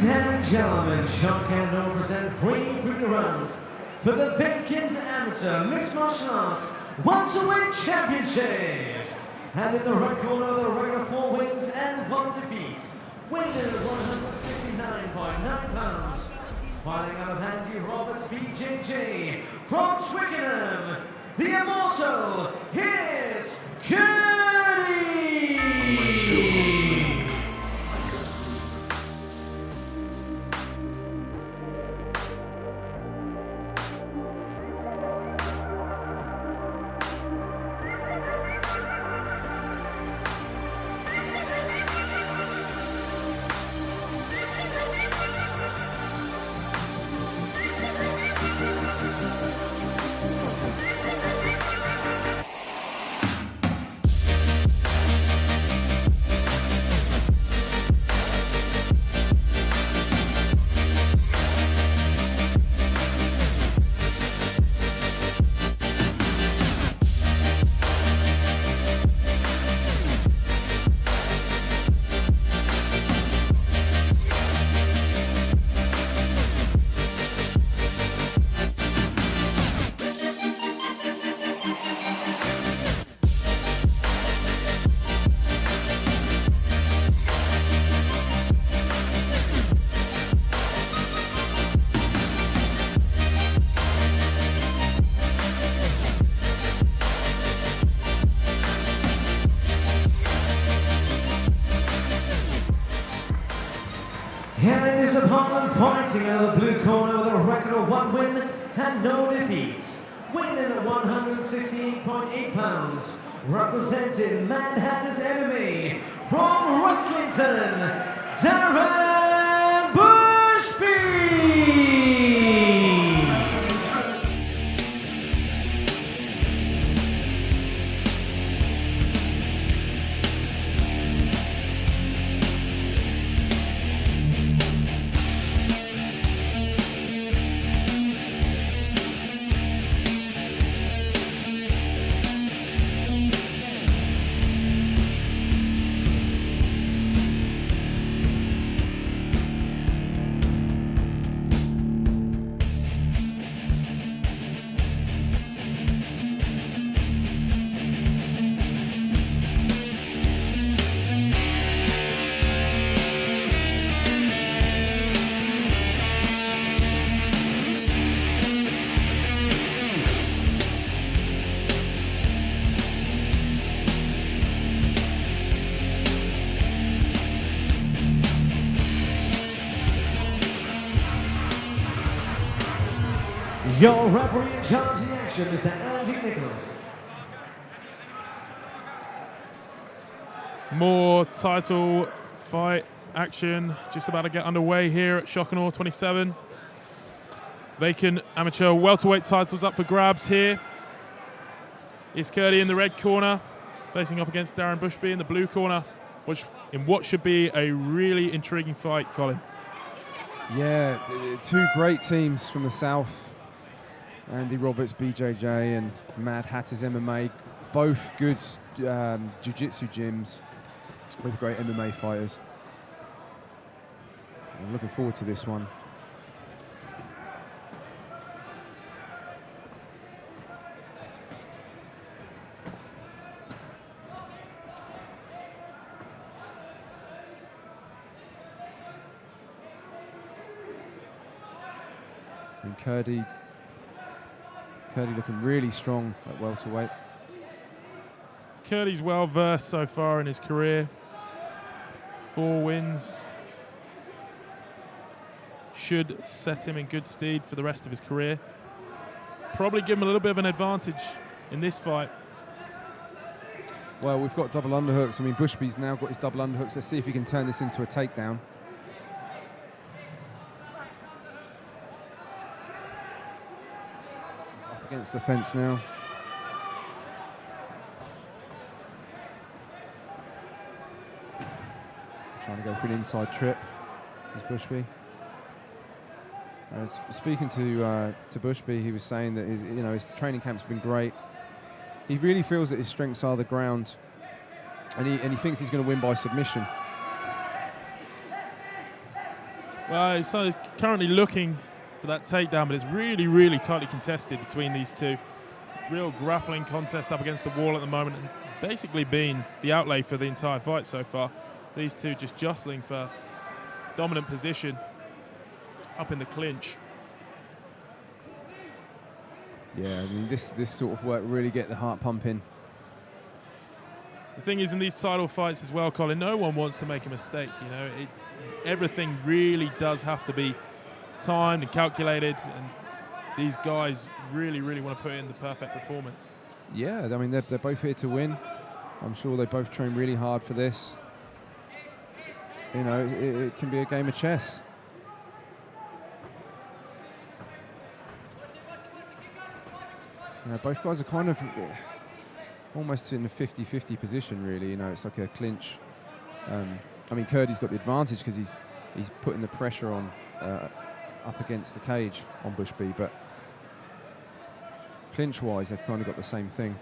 Ladies and gentlemen, Sean Candle present three rounds for the vacant amateur mixed martial arts welterweight championships. And in the red corner, the regular 4 wins and 1 defeat, weighing in at 169.9 pounds. Fighting out of Andy Roberts, BJJ from Twickenham, the immortal, here's Kurdi! Here is his opponent fighting out of the blue corner with a record of 1 win and no defeats. Weighing in at 168.8 pounds, representing Mountbatten's MMA from Rustlington, Darren Bushby! Your referee in charge of the action, Mr. Andy Nichols. More title fight action just about to get underway here at Shock&Awe 27. Vacant amateur welterweight titles up for grabs here. It's Kurdi in the red corner, facing off against Darren Bushby in the blue corner, which in what should be a really intriguing fight, Colin. Yeah, 2 great teams from the south. Andy Roberts, BJJ, and Mad Hatters MMA, both good jiu-jitsu gyms with great MMA fighters. I'm looking forward to this one. And Kurdi looking really strong at welterweight. Kurdi's well versed so far in his career. 4 wins should set him in good stead for the rest of his career. Probably give him a little bit of an advantage in this fight. Well, we've got double underhooks. I mean, Bushby's now got his double underhooks. Let's see if he can turn this into a takedown. Against the fence now. Trying to go for an inside trip is Bushby. Speaking to Bushby, he was saying that his training camp's been great. He really feels that his strengths are the ground, and he thinks he's going to win by submission. Well, he's currently looking for that takedown, but it's really, really tightly contested between these two. Real grappling contest up against the wall at the moment, and basically been the outlay for the entire fight so far. These two just jostling for dominant position up in the clinch. Yeah, I mean, this sort of work really get the heart pumping. The thing is, in these title fights as well, Colin, no one wants to make a mistake. You know, everything really does have to be timed and calculated, and these guys really, really want to put in the perfect performance. Yeah, I mean, they're both here to win. I'm sure they both train really hard for this. You know, it can be a game of chess. You know, both guys are kind of almost in a 50-50 position, really. You know, it's like a clinch. I mean, Kurdi's got the advantage because he's putting the pressure on up against the cage on Bushby, but clinch-wise, they've kind of got the same thing.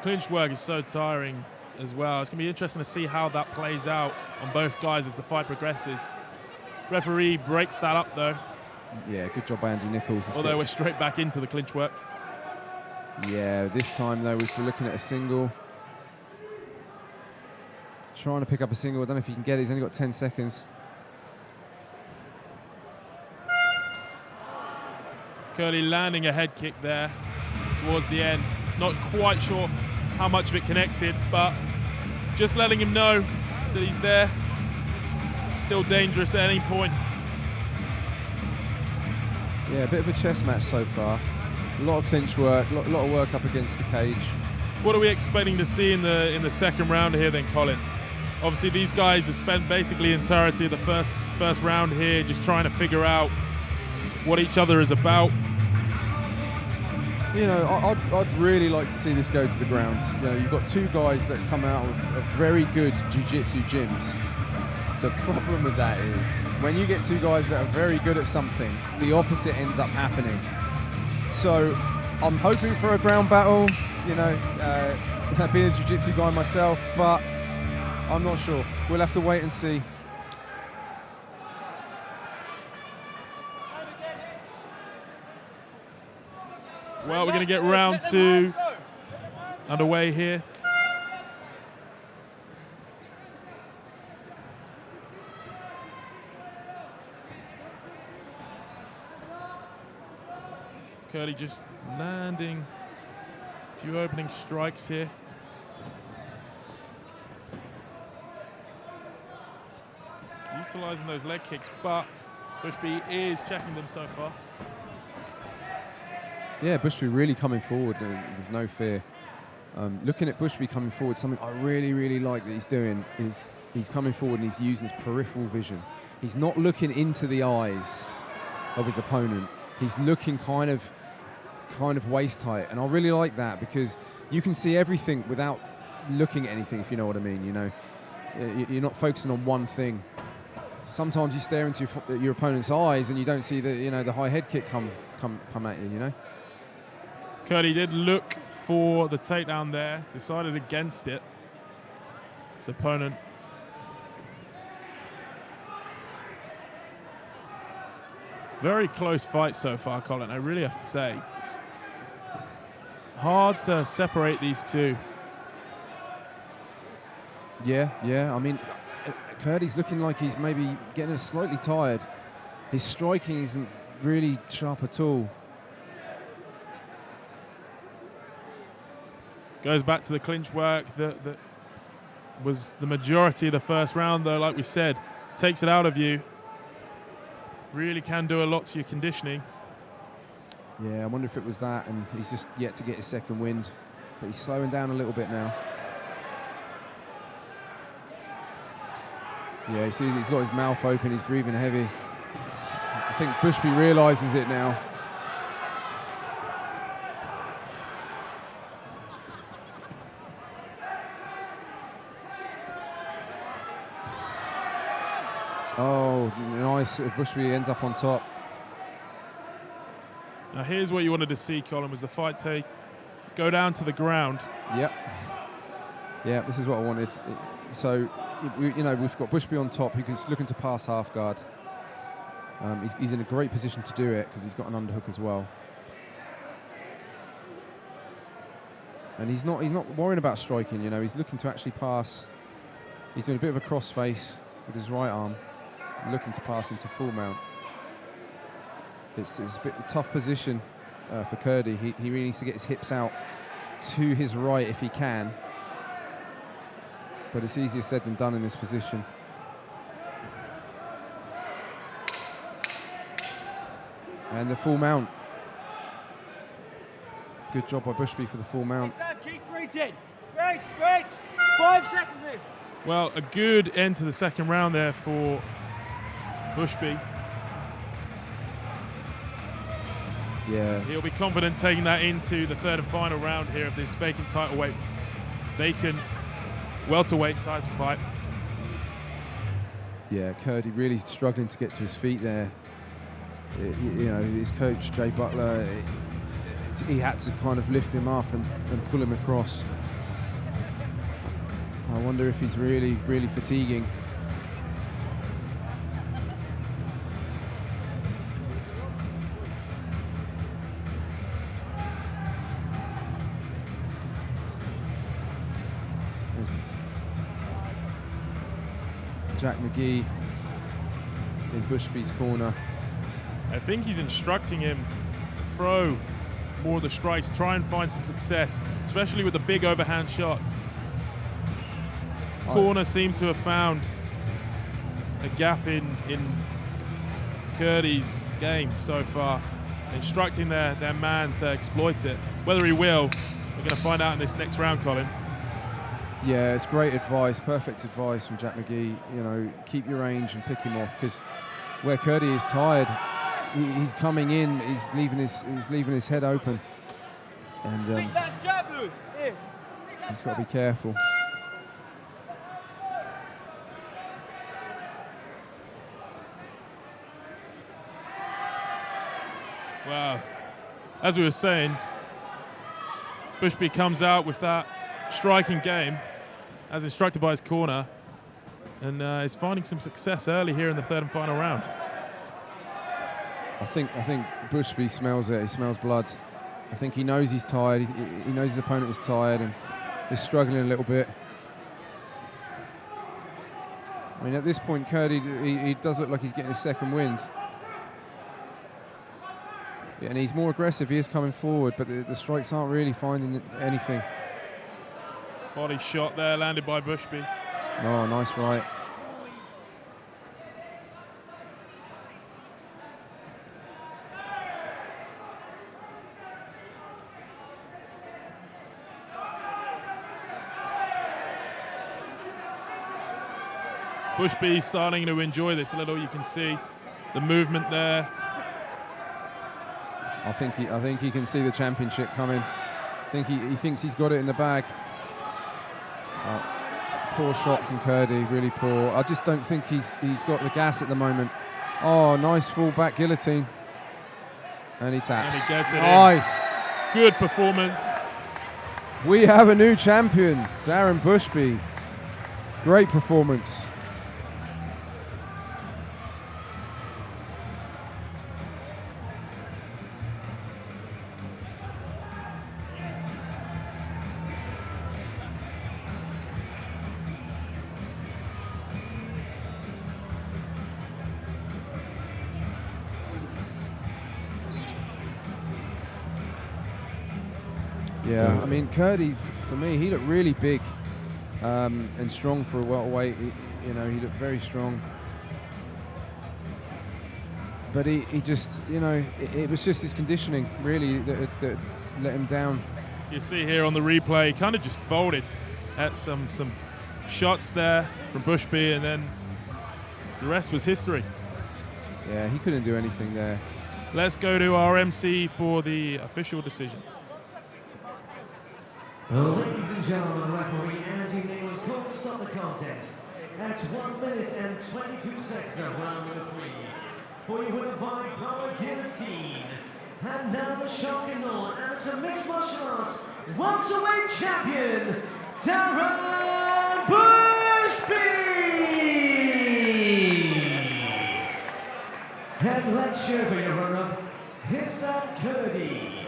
Clinch work is so tiring as well. It's going to be interesting to see how that plays out on both guys as the fight progresses. Referee breaks that up, though. Yeah, good job by Andy Nichols. Although we're straight back into the clinch work. Yeah, this time, though, we're looking at a single. Trying to pick up a single. I don't know if he can get it. He's only got 10 seconds. Kurdi landing a head kick there towards the end. Not quite sure how much of it connected, but just letting him know that he's there. Still dangerous at any point. Yeah, a bit of a chess match so far. A lot of clinch work, a lot of work up against the cage. What are we expecting to see in the second round here then, Colin? Obviously, these guys have spent basically the entirety of the first round here just trying to figure out what each other is about. You know, I'd really like to see this go to the ground. You know, you've got two guys that come out of very good jiu-jitsu gyms. The problem with that is when you get two guys that are very good at something, the opposite ends up happening. So I'm hoping for a ground battle, you know, being a jiu-jitsu guy myself, but I'm not sure. We'll have to wait and see. Well, we're going to get round two underway here. Kurdi just landing a few opening strikes here. Utilising those leg kicks, but Bushby is checking them so far. Yeah, Bushby really coming forward with no fear. Looking at Bushby coming forward, something I really, really like that he's doing is he's coming forward and he's using his peripheral vision. He's not looking into the eyes of his opponent. He's looking kind of waist height, and I really like that because you can see everything without looking at anything, if you know what I mean. You know, you're not focusing on one thing. Sometimes you stare into your opponent's eyes and you don't see the high head kick come at you. You know. Kurdi did look for the takedown there, decided against it. His opponent. Very close fight so far, Colin, I really have to say. It's hard to separate these two. Yeah, I mean, Kurdi's looking like he's maybe getting slightly tired. His striking isn't really sharp at all. Goes back to the clinch work that was the majority of the first round, though, like we said. Takes it out of you. Really can do a lot to your conditioning. Yeah, I wonder if it was that, and he's just yet to get his second wind. But he's slowing down a little bit now. Yeah, you see he's got his mouth open, he's breathing heavy. I think Bushby realises it now. Oh, nice. Bushby ends up on top. Now here's what you wanted to see, Colin, was the fight take go down to the ground. Yep. Yeah, this is what I wanted. So, we've got Bushby on top, who's looking to pass half guard. He's in a great position to do it because he's got an underhook as well. And he's not worrying about striking. He's looking to actually pass. He's doing a bit of a crossface with his right arm, looking to pass into full mount. It's a bit of a tough position for Kurdi. He really needs to get his hips out to his right if he can. But it's easier said than done in this position. And the full mount. Good job by Bushby for the full mount. Keep reaching. Reach. 5 seconds. Well, a good end to the second round there for Bushby. Yeah. He'll be confident taking that into the third and final round here of this vacant welterweight title fight. Yeah, Kurdi really struggling to get to his feet there. His coach, Jay Butler, he had to kind of lift him up and pull him across. I wonder if he's really, really fatiguing. There's Jack McGee in Bushby's corner. I think he's instructing him to throw more of the strikes, try and find some success, especially with the big overhand shots. Corner seemed to have found a gap in Kurdi's game so far, instructing their man to exploit it. Whether he will, we're going to find out in this next round, Colin. Yeah, it's great advice, perfect advice from Jack McGee. Keep your range and pick him off, because where Kurdi is tired, he's coming in, he's leaving his head open, and Stick that jab loose. Yes. he's got to be careful. Wow. As we were saying, Bushby comes out with that striking game as instructed by his corner, and is finding some success early here in the third and final round. I think Bushby smells it. He smells blood. I think he knows he's tired. He knows his opponent is tired and is struggling a little bit. I mean, at this point, Kurdi, he does look like he's getting his second wind. Yeah, and he's more aggressive. He is coming forward, but the strikes aren't really finding anything. Body shot there, landed by Bushby. Oh, nice right. Bushby starting to enjoy this a little. You can see the movement there. I think he can see the championship coming. I think he thinks he's got it in the bag. Poor shot from Kurdi, really poor. I just don't think he's got the gas at the moment. Oh, nice full back guillotine. And he taps. And he gets it nice. in. Good performance. We have a new champion, Darren Bushby. Great performance. Yeah, I mean, Kurdi, for me, he looked really big and strong for a welterweight. He looked very strong. But he just, it was just his conditioning, really, that let him down. You see here on the replay, he kind of just folded at some shots there from Bushby, and then the rest was history. Yeah, he couldn't do anything there. Let's go to our MC for the official decision. Ladies and gentlemen, referee Andy Nichols called to stop the contest at 1 minute and 22 seconds of round number 3. For you winner by power guillotine. And now the shock and awe amateur mixed martial arts welterweight champion, Darren Bushby. And let's cheer for your runner-up, Kurdi.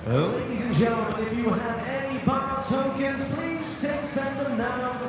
Ladies and gentlemen, if you have any bar tokens, please take them now.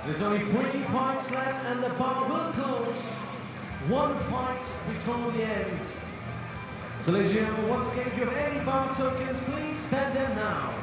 There's only 3 fights left and the bar will close. 1 fight before the end. So ladies and gentlemen, once again, if you have any bar tokens, please spend them now.